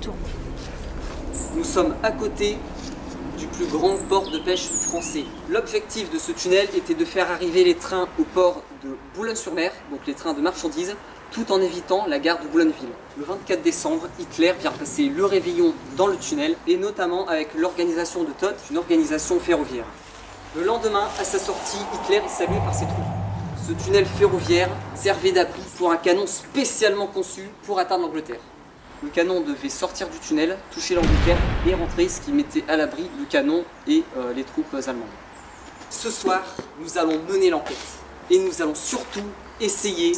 tourne. Nous sommes à côté du plus grand port de pêche français. L'objectif de ce tunnel était de faire arriver les trains au port de Boulogne-sur-Mer, donc les trains de marchandises, tout en évitant la gare de Boulogneville. Le 24 décembre, Hitler vient passer le réveillon dans le tunnel, et notamment avec l'organisation de Todt, une organisation ferroviaire. Le lendemain, à sa sortie, Hitler est salué par ses troupes. Ce tunnel ferroviaire servait d'abri pour un canon spécialement conçu pour atteindre l'Angleterre. Le canon devait sortir du tunnel, toucher l'Angleterre et rentrer, ce qui mettait à l'abri le canon et les troupes allemandes. Ce soir, nous allons mener l'enquête et nous allons surtout essayer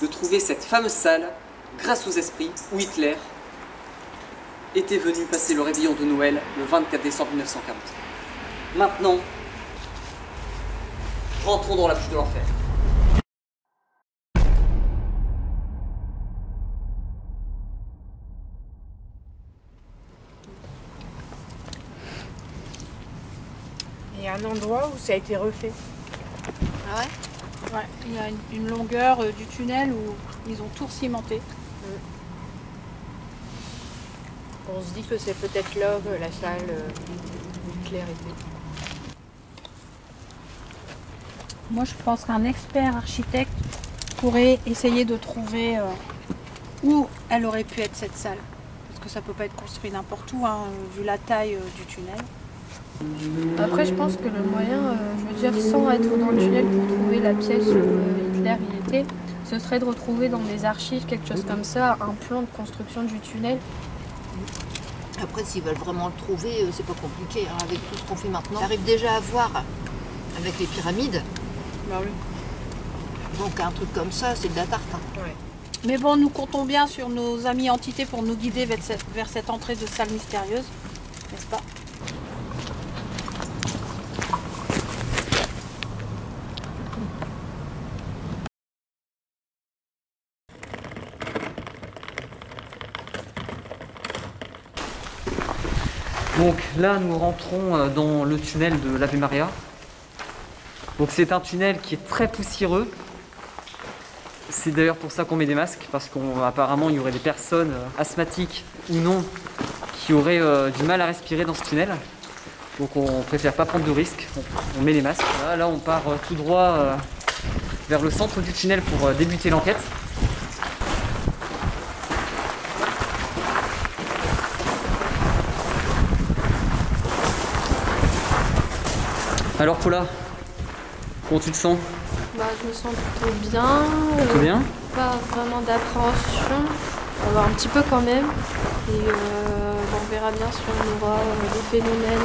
de trouver cette fameuse salle grâce aux esprits où Hitler était venu passer le réveillon de Noël le 24 décembre 1940. Maintenant, rentrons dans la bouche de l'enfer. Il y a un endroit où ça a été refait. Ah ouais? Ouais, il y a une longueur du tunnel où ils ont tout cimenté. On se dit que c'est peut-être là que la salle où Hitler était. Moi, je pense qu'un expert architecte pourrait essayer de trouver où elle aurait pu être cette salle. Parce que ça peut pas être construit n'importe où, hein, vu la taille du tunnel. Après, je pense que le moyen, je veux dire, sans être dans le tunnel pour trouver la pièce où Hitler y était, ce serait de retrouver dans des archives, quelque chose comme ça, un plan de construction du tunnel. Après, s'ils veulent vraiment le trouver, c'est pas compliqué. Hein, avec tout ce qu'on fait maintenant, on arrive déjà à voir avec les pyramides. Bah oui. Donc un truc comme ça, c'est de la tarte. Hein. Ouais. Mais bon, nous comptons bien sur nos amis entités pour nous guider vers cette entrée de salle mystérieuse, n'est-ce pas? Donc là, nous rentrons dans le tunnel de l'Ave Maria. Donc c'est un tunnel qui est très poussiéreux. C'est d'ailleurs pour ça qu'on met des masques, parce qu'apparemment il y aurait des personnes asthmatiques ou non qui auraient du mal à respirer dans ce tunnel. Donc on préfère pas prendre de risques, on met les masques. Là on part tout droit vers le centre du tunnel pour débuter l'enquête. Alors Paula, comment tu te sens? Bah, je me sens plutôt bien. Plutôt bien? Pas vraiment d'appréhension. Un petit peu quand même. Et on verra bien si on aura des phénomènes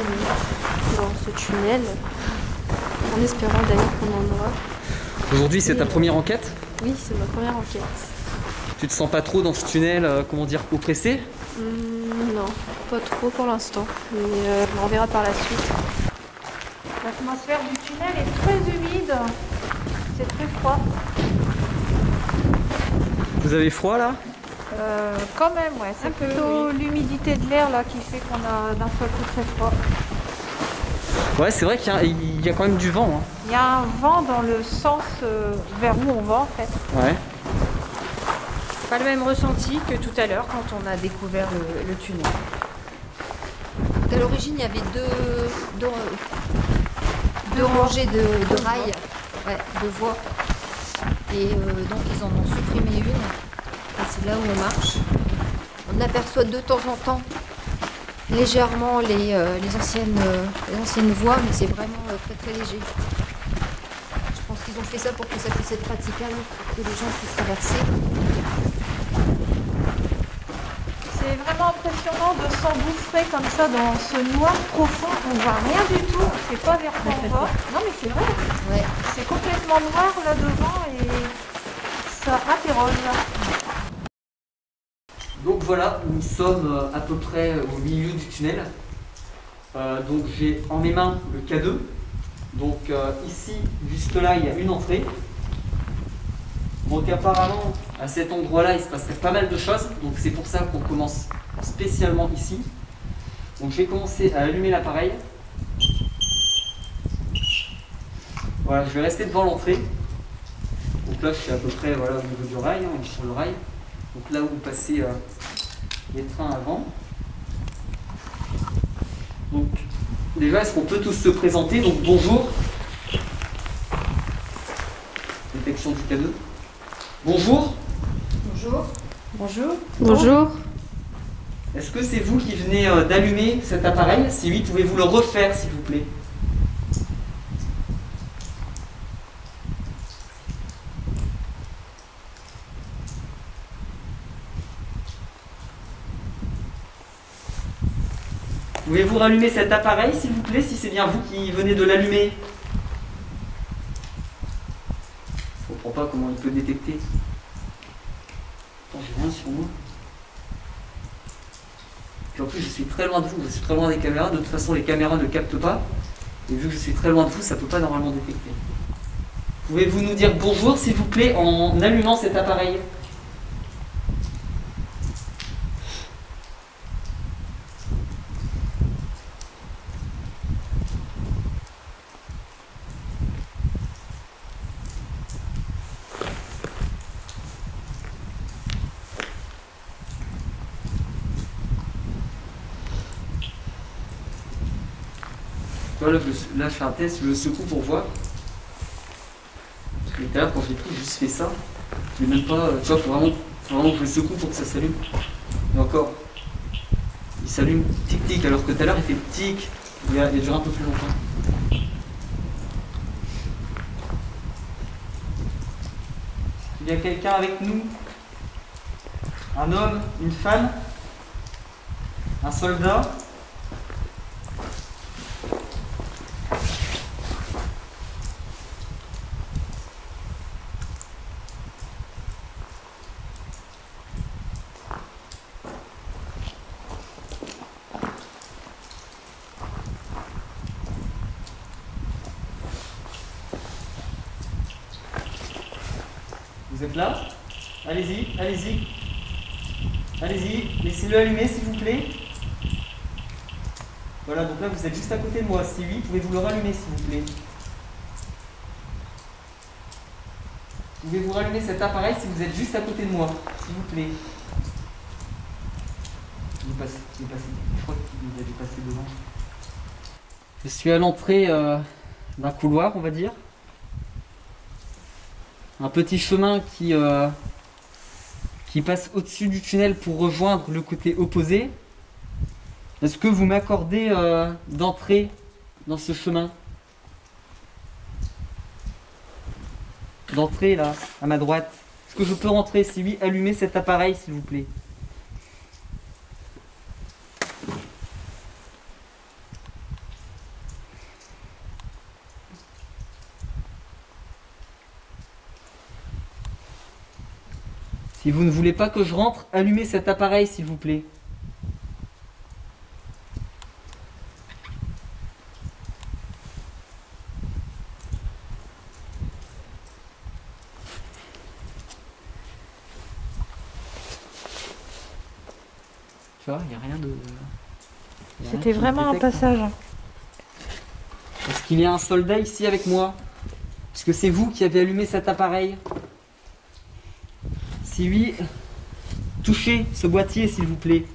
dans ce tunnel. En espérant d'ailleurs qu'on en aura. Aujourd'hui c'est ta première enquête? Oui, c'est ma première enquête. Tu te sens pas trop dans ce tunnel, comment dire, oppressé? Non, pas trop pour l'instant. Mais on verra par la suite. L'atmosphère du tunnel est très humide. C'est très froid. Vous avez froid là? Quand même, ouais. C'est plutôt l'humidité de l'air là qui fait qu'on a d'un seul coup très froid. Ouais, c'est vrai qu'il y a quand même du vent. Hein. Il y a un vent dans le sens vers où on va en fait. Ouais. Pas le même ressenti que tout à l'heure quand on a découvert le tunnel. À l'origine, il y avait deux rangées de rails, ouais, de voies. Et donc ils en ont supprimé une. Et c'est là où on marche. On aperçoit de temps en temps légèrement les anciennes voies, mais c'est vraiment très très léger. Je pense qu'ils ont fait ça pour que ça puisse être praticable, pour que les gens puissent traverser. C'est vraiment impressionnant de s'engouffrer comme ça dans ce noir profond. On voit rien du tout, on ne sait pas vers quoi on va. Non mais c'est vrai, Ouais. c'est complètement noir là devant et ça interroge. Donc voilà, nous sommes à peu près au milieu du tunnel. Donc j'ai en mes mains le K2. Donc ici, juste là, il y a une entrée. Donc apparemment, à cet endroit-là, il se passerait pas mal de choses. Donc c'est pour ça qu'on commence spécialement ici. Donc je vais commencer à allumer l'appareil. Voilà, je vais rester devant l'entrée. Donc là, je suis à peu près voilà, au niveau du rail, on est sur le rail. Donc là où vous passez les trains avant. Donc, déjà, est-ce qu'on peut tous se présenter? Donc, bonjour. Détection du K2. Bonjour. Bonjour. Bonjour. Bonjour. Est-ce que c'est vous qui venez d'allumer cet appareil? Si oui, pouvez-vous le refaire, s'il vous plaît? Pouvez-vous rallumer cet appareil, s'il vous plaît, si c'est bien vous qui venez de l'allumer? Je ne comprends pas comment il peut détecter. Attends, j'ai rien sur moi. Puis en plus, je suis très loin de vous, je suis très loin des caméras. De toute façon, les caméras ne captent pas. Et vu que je suis très loin de vous, ça ne peut pas normalement détecter. Pouvez-vous nous dire bonjour, s'il vous plaît, en allumant cet appareil? Là, je fais un test, je le secoue pour voir. Parce que tout à l'heure, quand j'ai pris, j'ai juste fait ça. Je n'ai même pas. Tu vois, faut vraiment que je le secoue pour que ça s'allume. Et encore, il s'allume tic-tic, alors que tout à l'heure, il fait tic. Il a duré un peu plus longtemps. Il y a quelqu'un avec nous? Un homme, une femme, un soldat? Vous êtes là? Allez-y, allez-y. Allez-y, laissez-le allumer s'il vous plaît. Voilà, donc là vous êtes juste à côté de moi. Si oui, pouvez-vous le rallumer s'il vous plaît? Pouvez-vous rallumer cet appareil si vous êtes juste à côté de moi, s'il vous plaît? Il est passé. Je crois qu'il a dû passer devant. Je suis à l'entrée d'un couloir, on va dire. Un petit chemin qui passe au-dessus du tunnel pour rejoindre le côté opposé. Est-ce que vous m'accordez d'entrer dans ce chemin? D'entrer là, à ma droite. Est-ce que je peux rentrer? Si oui, allumez cet appareil s'il vous plaît. Si vous ne voulez pas que je rentre, allumez cet appareil s'il vous plaît. Tu vois, il n'y a rien de... C'était vraiment un passage. Est-ce qu'il y a un soldat ici avec moi? Est-ce que c'est vous qui avez allumé cet appareil? Si oui, touchez ce boîtier s'il vous plaît.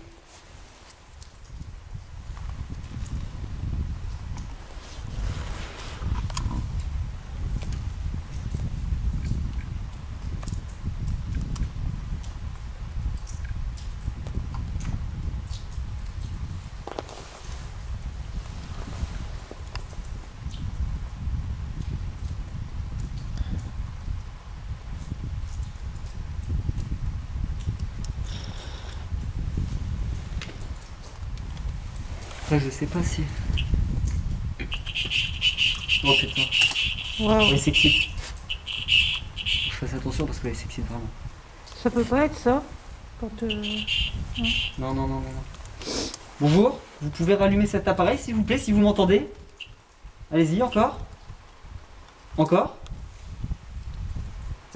Après, je sais pas si... Oh putain. Waouh. Elle s'excite. Je fasse attention parce qu'elle s'excite vraiment. Ça peut pas être ça quand Non. Bonjour, vous pouvez rallumer cet appareil s'il vous plaît, si vous m'entendez. Allez-y, encore. Encore.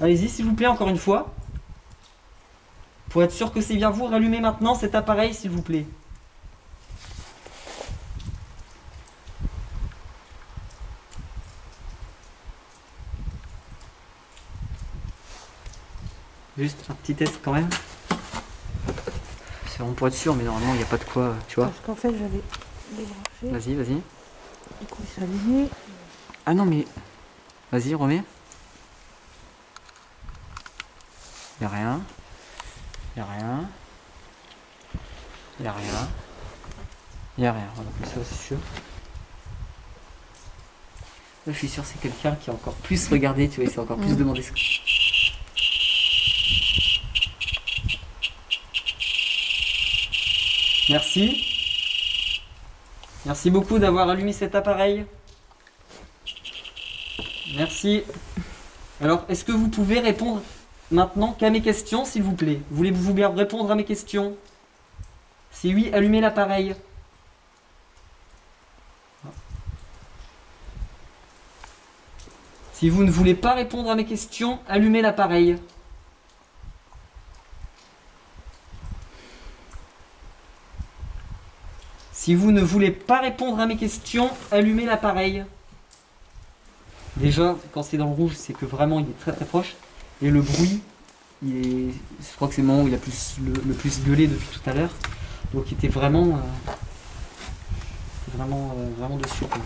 Allez-y, s'il vous plaît, encore une fois. Pour être sûr que c'est bien vous, rallumez maintenant cet appareil s'il vous plaît. Juste un petit test quand même. c'est vraiment pour être sûr, mais normalement il n'y a pas de quoi, tu vois. Parce qu'en fait, j'avais débranché. Vas-y, vas-y. Du coup, ça allumé. Ah non, mais. Vas-y, remets. Il n'y a rien. Il n'y a rien. Il n'y a rien. Il n'y a rien. Voilà, comme ça, c'est sûr. Là, je suis sûr que c'est quelqu'un qui a encore plus regardé, tu vois, il s'est encore plus demandé ce que. Merci. Merci beaucoup d'avoir allumé cet appareil. Merci. Alors, est-ce que vous pouvez répondre maintenant qu'à mes questions, s'il vous plaît? Voulez-vous bien répondre à mes questions? Si oui, allumez l'appareil. Si vous ne voulez pas répondre à mes questions, allumez l'appareil. Si vous ne voulez pas répondre à mes questions, allumez l'appareil. Déjà, quand c'est dans le rouge, c'est que vraiment il est très très proche. Et le bruit, je crois que c'est le moment où il a le plus gueulé depuis tout à l'heure. Donc il était vraiment, vraiment dessus, quoi.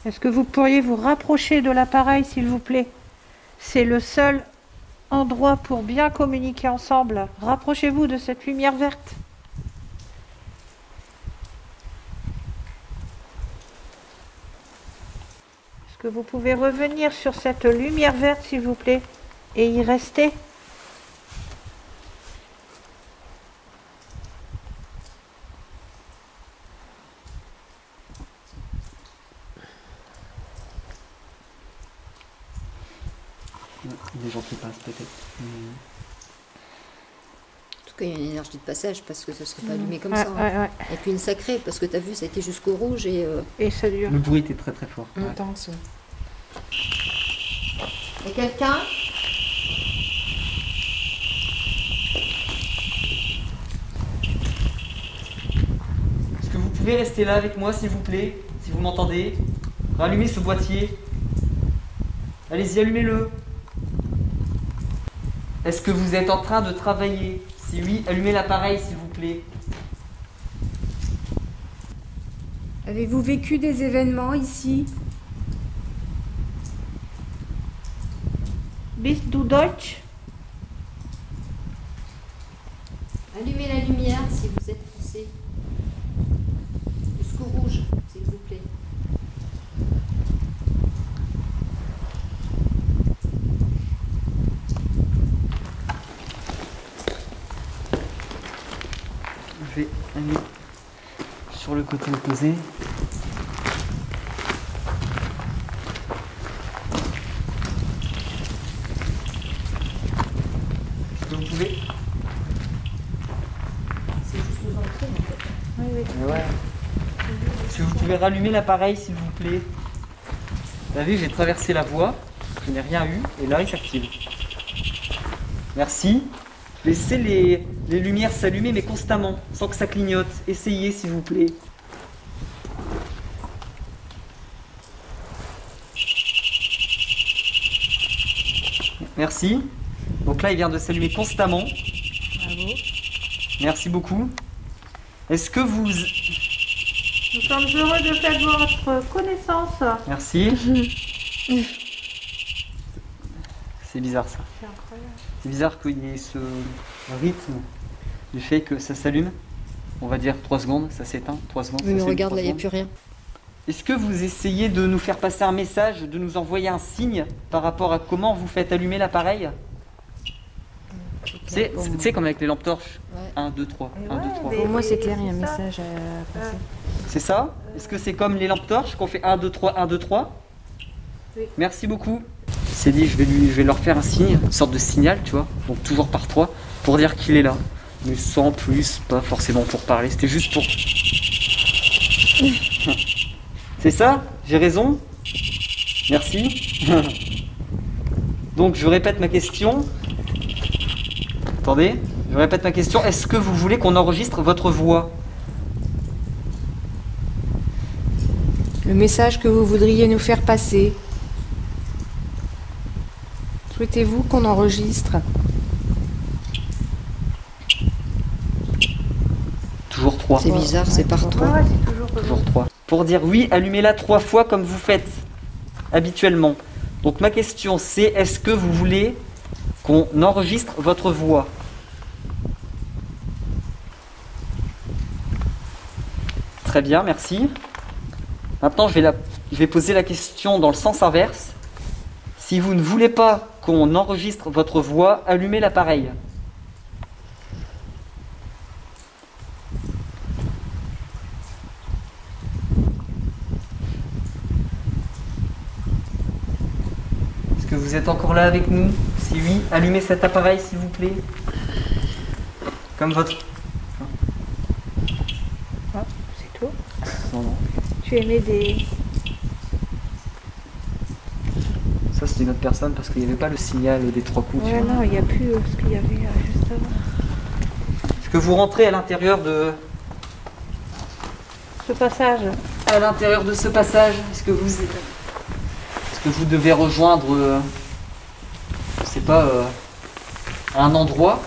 Est-ce que vous pourriez vous rapprocher de l'appareil, s'il vous plaît? C'est le seul endroit pour bien communiquer ensemble. Rapprochez-vous de cette lumière verte. Est-ce que vous pouvez revenir sur cette lumière verte, s'il vous plaît, et y rester? Des gens qui passent peut-être. En tout cas, il y a une énergie de passage parce que ça ne serait pas allumé comme ça. Hein. Ouais. Et puis une sacrée, parce que tu as vu, ça a été jusqu'au rouge et... Et ça dure. Le bruit était très très fort. Ouais. intense. Et quelqu'un? Est-ce que vous pouvez rester là avec moi, s'il vous plaît, si vous m'entendez? Rallumez ce boîtier. Allez-y, allumez-le. Est-ce que vous êtes en train de travailler? Si oui, allumez l'appareil, s'il vous plaît. Avez-vous vécu des événements ici? Bist du Deutsch? Allumez la lumière si vous êtes français. Jusqu'au rouge, s'il vous plaît. Je vais aller sur le côté opposé. Est-ce que vous pouvez? C'est juste aux entrées, en fait. Ouais. Est-ce que vous pouvez rallumer l'appareil, s'il vous plaît? Vous avez vu, j'ai traversé la voie, je n'ai rien eu, et là il s'active. Merci. Laissez les lumières s'allumer, mais constamment, sans que ça clignote. Essayez, s'il vous plaît. Merci. Donc là, il vient de s'allumer constamment. Bravo. Merci beaucoup. Est-ce que vous... Nous sommes heureux de faire votre connaissance. Merci. C'est bizarre, ça. C'est incroyable. C'est bizarre qu'il y ait ce rythme du fait que ça s'allume. On va dire 3 secondes, ça s'éteint, 3 secondes. Oui, ça mais s'allume, regarde, 3 là, il n'y a secondes. plus rien. Est-ce que vous essayez de nous faire passer un message, de nous envoyer un signe par rapport à comment vous faites allumer l'appareil? Tu sais, comme avec les lampes torches. Ouais. 1, 2, 3, 1, 2, 3. Pour moi, c'est clair, il y a un c'est ça. message à passer. C'est ça? Est-ce que c'est comme les lampes torches qu'on fait 1, 2, 3, 1, 2, 3? Oui. Merci beaucoup. C'est dit, je vais leur faire un signe, une sorte de signal, tu vois, donc toujours par 3, pour dire qu'il est là. Mais sans plus, pas forcément pour parler, c'était juste pour... C'est ça? J'ai raison? Merci. Donc je répète ma question. Attendez, je répète ma question. Est-ce que vous voulez qu'on enregistre votre voix? Le message que vous voudriez nous faire passer. Souhaitez-vous qu'on enregistre? Toujours 3. C'est bizarre, c'est par trois. Ouais, c'est toujours Toujours 3. Pour dire oui, allumez-la 3 fois comme vous faites habituellement. Donc ma question c'est, est-ce que vous voulez qu'on enregistre votre voix? Très bien, merci. Maintenant, je vais poser la question dans le sens inverse. Si vous ne voulez pas qu'on enregistre votre voix, allumez l'appareil. Est-ce que vous êtes encore là avec nous? Si oui, allumez cet appareil s'il vous plaît. Comme votre... C'est tout. Non, non. Tu aimais des... Ça c'était une autre personne parce qu'il n'y avait pas le signal des 3 coups. tu Ouais, vois. non, il n'y a plus ce qu'il y avait juste avant. Est-ce que vous rentrez à l'intérieur de... Ce passage. À l'intérieur de ce passage, est-ce que vous devez rejoindre, je sais pas, un endroit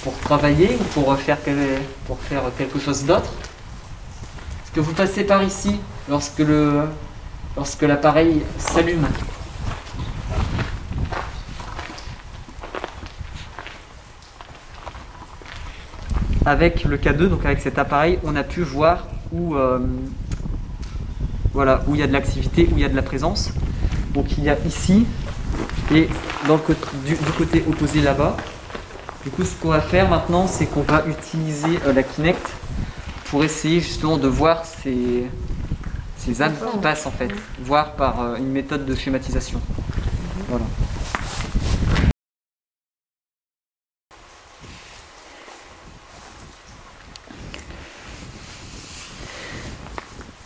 pour travailler ou pour faire quelque chose d'autre? Est-ce que vous passez par ici lorsque l'appareil s'allume? Avec le K2, donc avec cet appareil, on a pu voir où il y a de l'activité, où il y a de la présence. Donc il y a ici et du côté opposé là-bas. Du coup, ce qu'on va faire maintenant, c'est qu'on va utiliser la Kinect pour essayer justement de voir ces âmes qui passent en fait, voir par une méthode de schématisation. Voilà.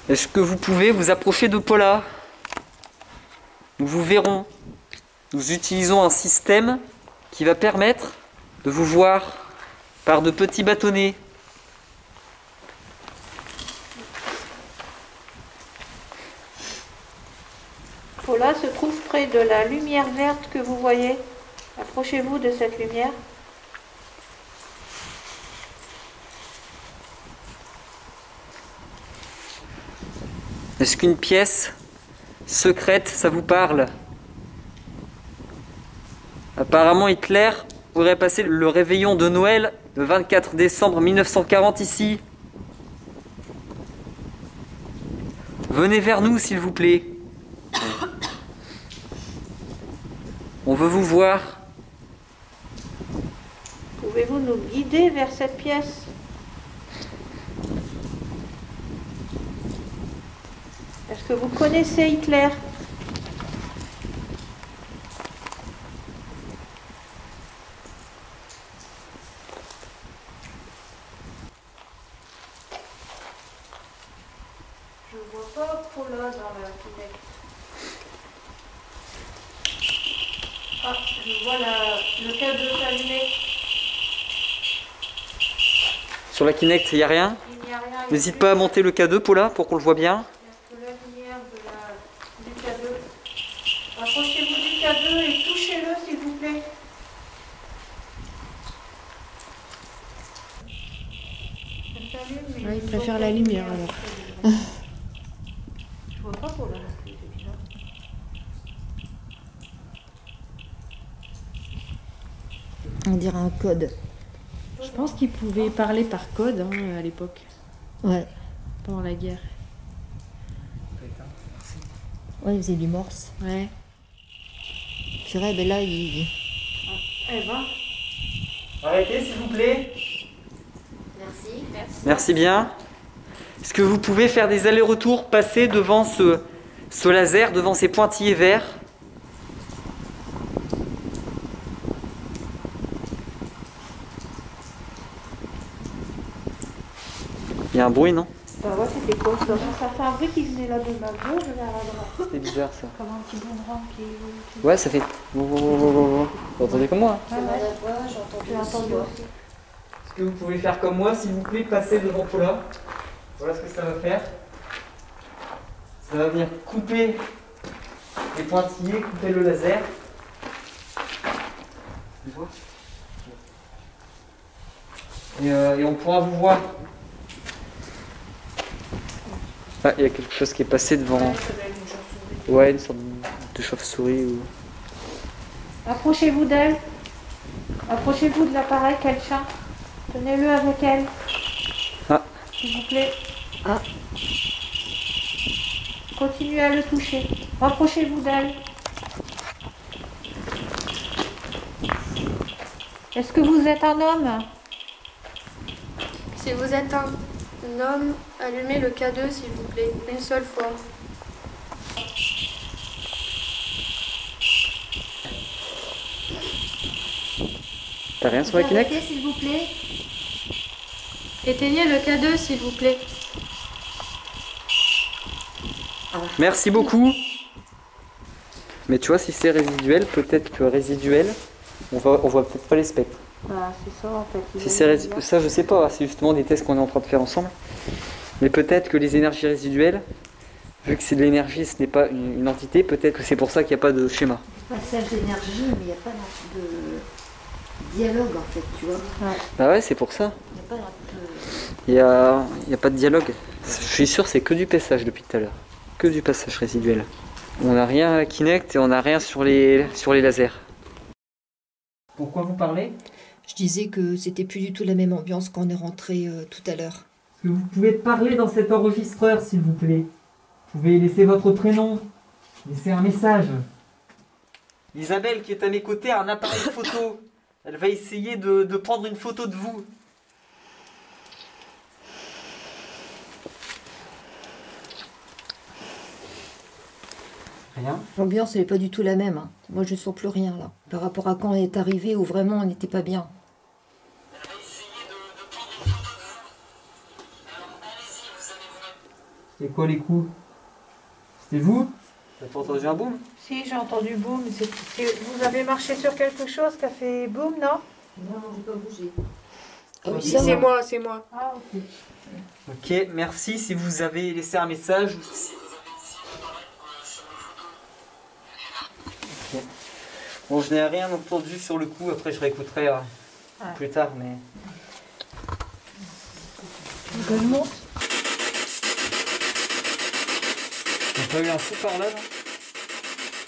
Est-ce que vous pouvez vous approcher de Paula? Nous vous verrons. Nous utilisons un système qui va permettre de vous voir par de petits bâtonnets. Paula se trouve près de la lumière verte que vous voyez. Approchez-vous de cette lumière. Est-ce qu'une pièce secrète, ça vous parle? Apparemment, Hitler aurait passé le réveillon de Noël le 24 décembre 1940 ici. Venez vers nous, s'il vous plaît. On veut vous voir. Pouvez-vous nous guider vers cette pièce? Est-ce que vous connaissez Hitler? Je vois pas Paula dans la Kinect. Ah, je vois le K2 s'allumer. Sur la Kinect, il n'y a rien? Il n'y a rien. N'hésite pas à monter le K2, Paula, pour qu'on le voit bien. Il y a que la lumière du K2. Approchez-vous du K2 et touchez-le, s'il vous plaît. Ça s'allume, mais Ouais, il préfère la lumière alors. Je vois pas pour là non plus, c'est bizarre. On dirait un code. Je pense qu'ils pouvaient parler par code à l'époque, Ouais. pendant la guerre. Ouais, il faisait du morse. Ouais. Purée, ben là, il... Eh ben, Arrêtez, s'il vous plaît. Merci. Merci bien. Est-ce que vous pouvez faire des allers-retours, passer devant ce laser, devant ces pointillés verts? Il y a un bruit, non? bah ouais, c'était quoi ça? Ça fait un bruit qui venait là de ma gauche vers la droite. C'était bizarre ça. Comme un petit boomerang qui évolue. Ouais, ça fait... Vous entendez comme moi? Ouais, ouais. J'ai entendu aussi. Est-ce que vous pouvez faire comme moi, s'il vous plaît, passer devant Paula? Voilà ce que ça va faire. Ça va venir couper les pointillés, couper le laser. Et on pourra vous voir. Ah, il y a quelque chose qui est passé devant. Ouais, une sorte de chauve-souris ou... Approchez-vous d'elle. Approchez-vous de l'appareil qu'elle chante. Tenez-le avec elle. Ah. S'il vous plaît. Ah. Continuez à le toucher. Rapprochez-vous d'elle. Est-ce que vous êtes un homme? Si vous êtes un homme, allumez le K2 s'il vous plaît, une seule fois. T'as rien sur la Kinect? Arrêtez, s'il vous plaît. Éteignez le K2 s'il vous plaît. Merci beaucoup. Mais tu vois, si c'est résiduel, peut-être que résiduel, on voit peut-être pas les spectres. Bah, c'est ça en fait. Si c'est ça, je sais pas, c'est justement des tests qu'on est en train de faire ensemble. Mais peut-être que les énergies résiduelles, vu que c'est de l'énergie, ce n'est pas une entité, peut-être que c'est pour ça qu'il n'y a pas de schéma. Passage d'énergie, mais il n'y a pas de dialogue en fait, tu vois. Bah ouais, c'est pour ça. Il n'y a pas Il y a pas de dialogue. Je suis sûr, c'est que du passage depuis tout à l'heure. Que du passage résiduel. On n'a rien à Kinect et on n'a rien sur les lasers. Pourquoi vous parlez? Je disais que c'était plus du tout la même ambiance quand on est rentré tout à l'heure. Est-ce que vous pouvez parler dans cet enregistreur, s'il vous plaît? Vous pouvez laisser votre prénom, laisser un message. Isabelle, qui est à mes côtés, a un appareil photo. Elle va essayer de prendre une photo de vous. Rien? L'ambiance, elle n'est pas du tout la même. Hein. Moi, je ne sens plus rien là. Par rapport à quand on est arrivé où vraiment on n'était pas bien. C'était quoi les coups? C'était vous? T'as pas entendu un boom? Si, j'ai entendu boum. Vous avez marché sur quelque chose qui a fait boum, non? Non, je n'ai pas bougé. Ah oui, c'est moi, c'est moi. Ah, ok. Ok, merci si vous avez laissé un message. Ok. Bon, je n'ai rien entendu sur le coup, après je réécouterai plus tard, mais... Je monte. Il n'y a pas eu un fou par là, non?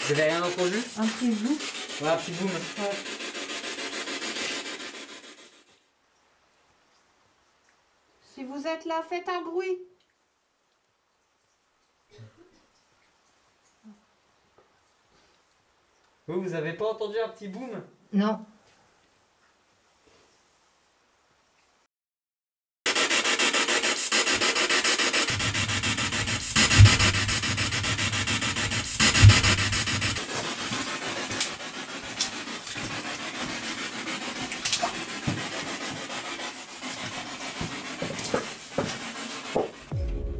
Vous avez rien entendu? Un petit bout. Ouais, un petit boom. Ouais. Si vous êtes là, faites un bruit. Vous avez pas entendu un petit boom? Non.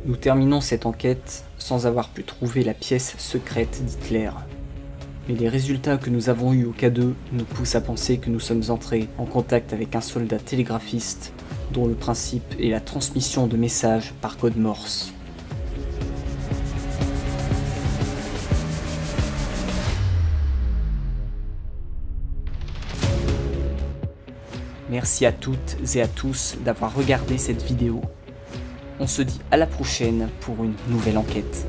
Nous terminons cette enquête sans avoir pu trouver la pièce secrète d'Hitler. Mais les résultats que nous avons eus au K2 nous poussent à penser que nous sommes entrés en contact avec un soldat télégraphiste dont le principe est la transmission de messages par code Morse. Merci à toutes et à tous d'avoir regardé cette vidéo. On se dit à la prochaine pour une nouvelle enquête.